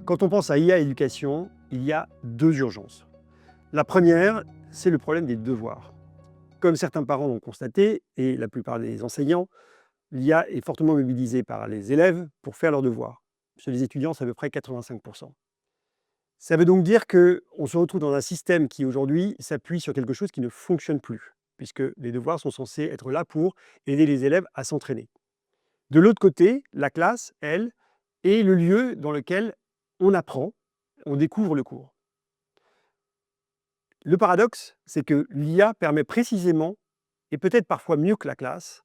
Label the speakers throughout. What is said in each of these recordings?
Speaker 1: Quand on pense à IA éducation, il y a deux urgences. La première, c'est le problème des devoirs. Comme certains parents l'ont constaté, et la plupart des enseignants, l'IA est fortement mobilisée par les élèves pour faire leurs devoirs. Chez les étudiants, c'est à peu près 85%. Ça veut donc dire qu'on se retrouve dans un système qui aujourd'hui s'appuie sur quelque chose qui ne fonctionne plus, puisque les devoirs sont censés être là pour aider les élèves à s'entraîner. De l'autre côté, la classe, elle, est le lieu dans lequel on apprend, on découvre le cours. Le paradoxe, c'est que l'IA permet précisément, et peut-être parfois mieux que la classe,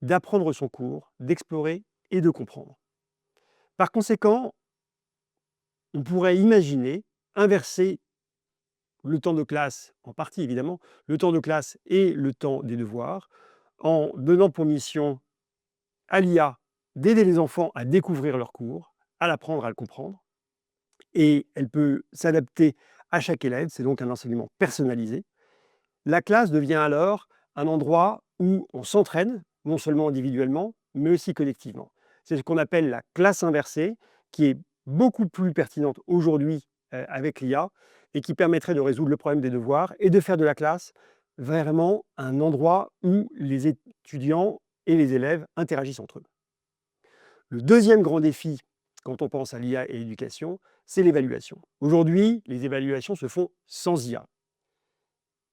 Speaker 1: d'apprendre son cours, d'explorer et de comprendre. Par conséquent, on pourrait imaginer inverser le temps de classe, en partie évidemment, le temps de classe et le temps des devoirs, en donnant pour mission à l'IA d'aider les enfants à découvrir leur cours, à l'apprendre, à le comprendre. Et elle peut s'adapter à chaque élève, c'est donc un enseignement personnalisé. La classe devient alors un endroit où on s'entraîne, non seulement individuellement, mais aussi collectivement. C'est ce qu'on appelle la classe inversée, qui est beaucoup plus pertinente aujourd'hui avec l'IA et qui permettrait de résoudre le problème des devoirs et de faire de la classe vraiment un endroit où les étudiants et les élèves interagissent entre eux. Le deuxième grand défi, quand on pense à l'IA et l'éducation, c'est l'évaluation. Aujourd'hui, les évaluations se font sans IA.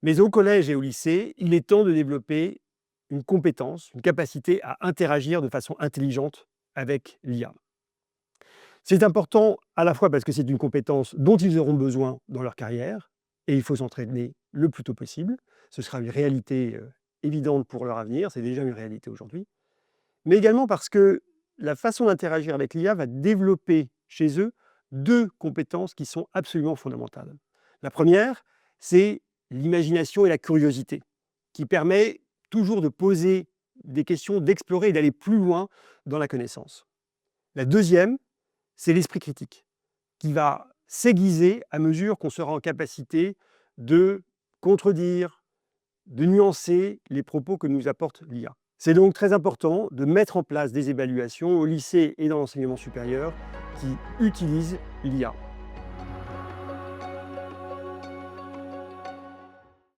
Speaker 1: Mais au collège et au lycée, il est temps de développer une compétence, une capacité à interagir de façon intelligente avec l'IA. C'est important à la fois parce que c'est une compétence dont ils auront besoin dans leur carrière, et il faut s'entraîner le plus tôt possible. Ce sera une réalité évidente pour leur avenir, c'est déjà une réalité aujourd'hui. Mais également parce que la façon d'interagir avec l'IA va développer chez eux deux compétences qui sont absolument fondamentales. La première, c'est l'imagination et la curiosité, qui permet toujours de poser des questions, d'explorer et d'aller plus loin dans la connaissance. La deuxième, c'est l'esprit critique, qui va s'aiguiser à mesure qu'on sera en capacité de contredire, de nuancer les propos que nous apporte l'IA. C'est donc très important de mettre en place des évaluations au lycée et dans l'enseignement supérieur qui utilisent l'IA.